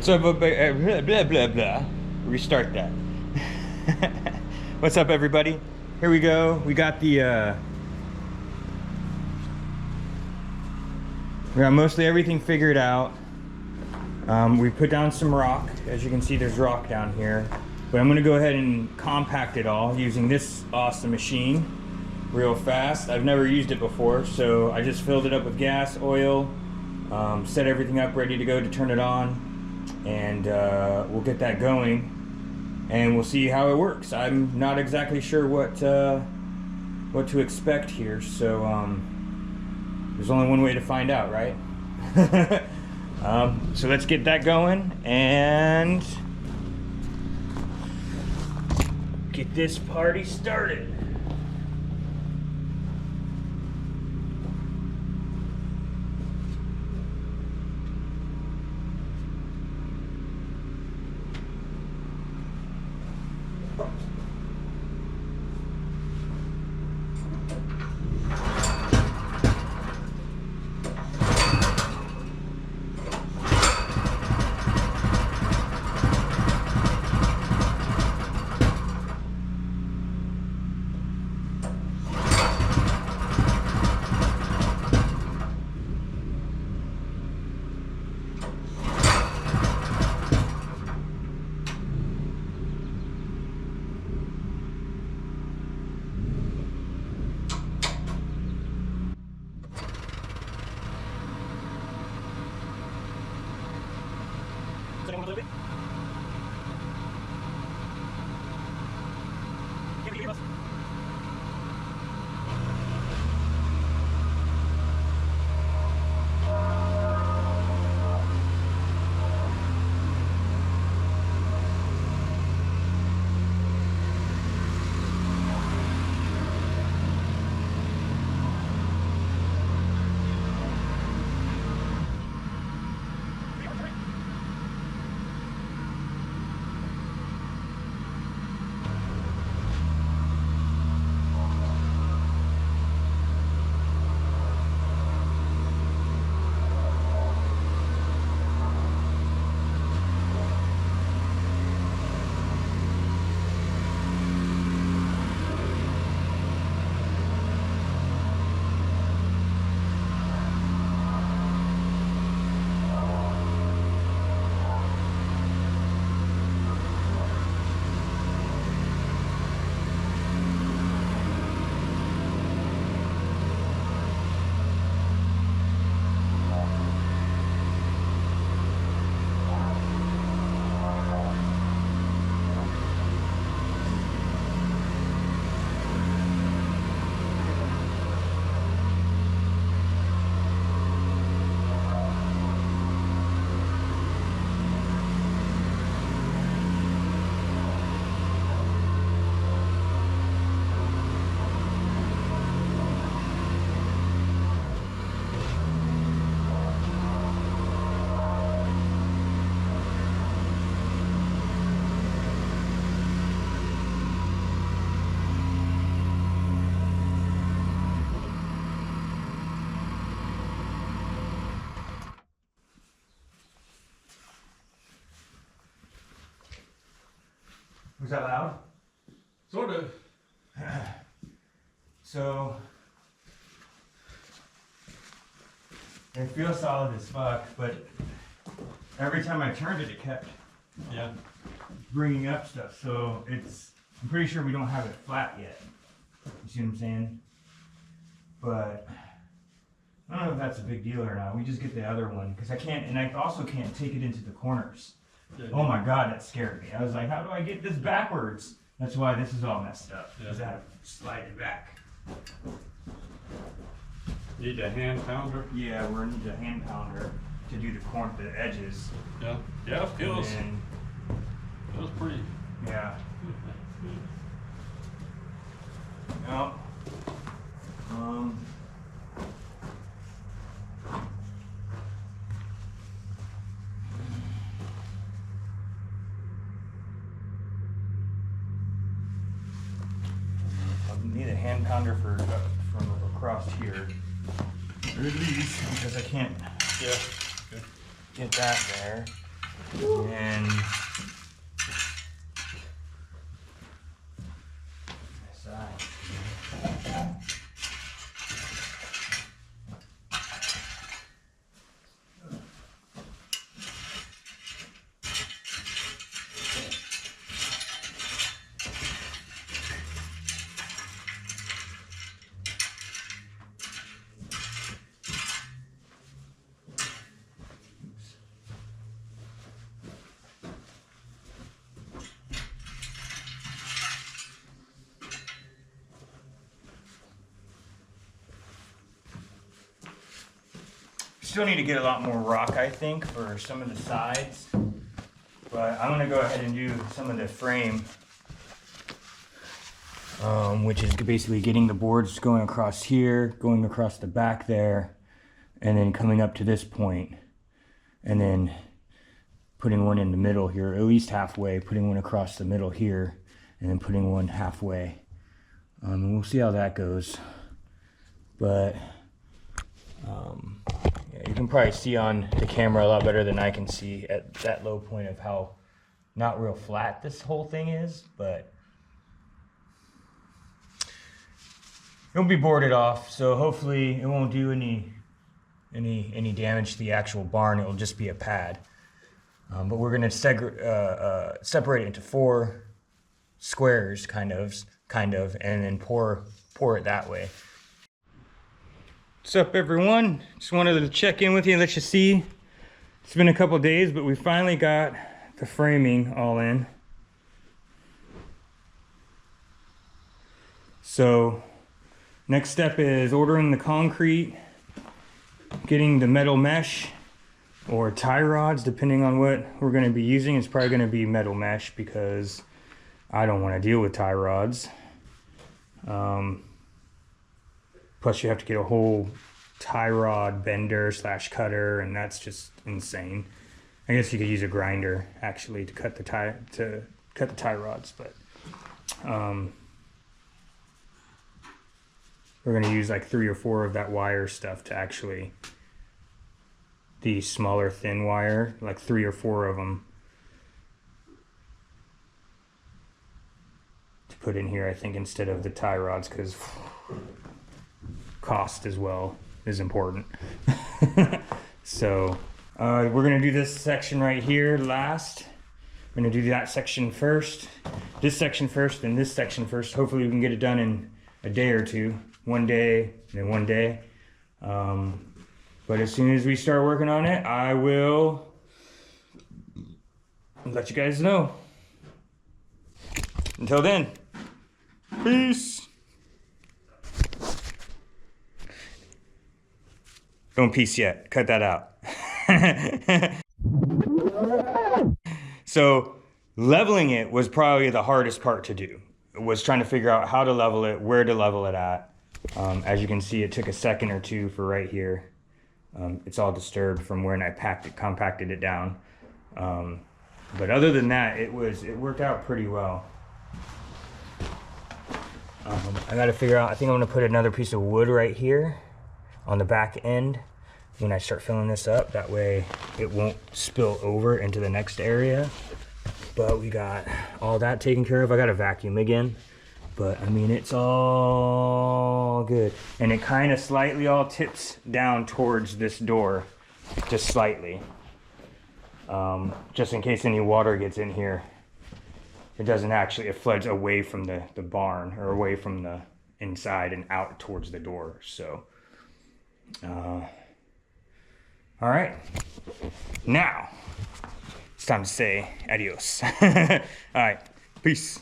So blah blah blah blah. Restart that. What's up, everybody? Here we go. We got we got mostly everything figured out. We put down some rock. As you can see, there's rock down here. But I'm gonna go ahead and compact it all using this awesome machine real fast. I've never used it before, so I just filled it up with gas, oil, set everything up ready to go to turn it on, and we'll get that going and we'll see how it works. I'm not exactly sure what to expect here, so there's only one way to find out, right? So let's get that going and get this party started. Was that loud? Sort of. So it feels solid as fuck, but every time I turned it, it kept bringing up stuff. So I'm pretty sure we don't have it flat yet. You see what I'm saying? But I don't know if that's a big deal or not. We just get the other one because I can't, and I also can't take it into the corners. Oh my God, that scared me. I was like, how do I get this backwards? That's why this is all messed up. Because I have to slide it back. Need a hand pounder? Yeah, we're gonna need a hand pounder to do the edges. Yeah. Yeah, it feels pretty. Yeah. No. Need a hand pounder from across here, or at least because I can't get that there. And still need to get a lot more rock, I think, for some of the sides. But I'm gonna go ahead and do some of the frame, which is basically getting the boards going across here, going across the back there, and then coming up to this point, and then putting one in the middle here, at least halfway, putting one across the middle here, and then putting one halfway. And we'll see how that goes. But yeah, you can probably see on the camera a lot better than I can see at that low point of how not real flat this whole thing is, but it'll be boarded off, so hopefully it won't do any damage to the actual barn. It'll just be a pad. But we're gonna separate it into 4 squares, kind of, and then pour it that way. What's up, everyone? Just wanted to check in with you and let you see. It's been a couple days, but we finally got the framing all in. So next step is ordering the concrete, getting the metal mesh or tie rods, depending on what we're going to be using. It's probably going to be metal mesh because I don't want to deal with tie rods. Plus you have to get a whole tie rod bender / cutter, and that's just insane. I guess you could use a grinder actually to cut the tie rods, but we're going to use like 3 or 4 of that wire stuff to actually, the smaller thin wire, like 3 or 4 of them to put in here, I think, instead of the tie rods, because cost as well is important. So we're going to do this section right here last. We're going to do that section first, this section first, and this section first. Hopefully we can get it done in a day or two. One day and then one day. But as soon as we start working on it, I will let you guys know. Until then, peace. Don't peace yet. Cut that out. So leveling it was probably the hardest part to do. It was trying to figure out how to level it, where to level it at. As you can see, it took a second or two for right here. It's all disturbed from when I compacted it down. But other than that, it worked out pretty well. I got to figure out, I think I'm going to put another piece of wood right here on the back end when I start filling this up. That way it won't spill over into the next area. But we got all that taken care of. I got to vacuum again. But I mean, it's all good. And it kind of slightly all tips down towards this door, just slightly. Just in case any water gets in here. It doesn't actually, it floods away from the barn, or away from the inside and out towards the door. So, all right. Now, it's time to say adios. All right, peace.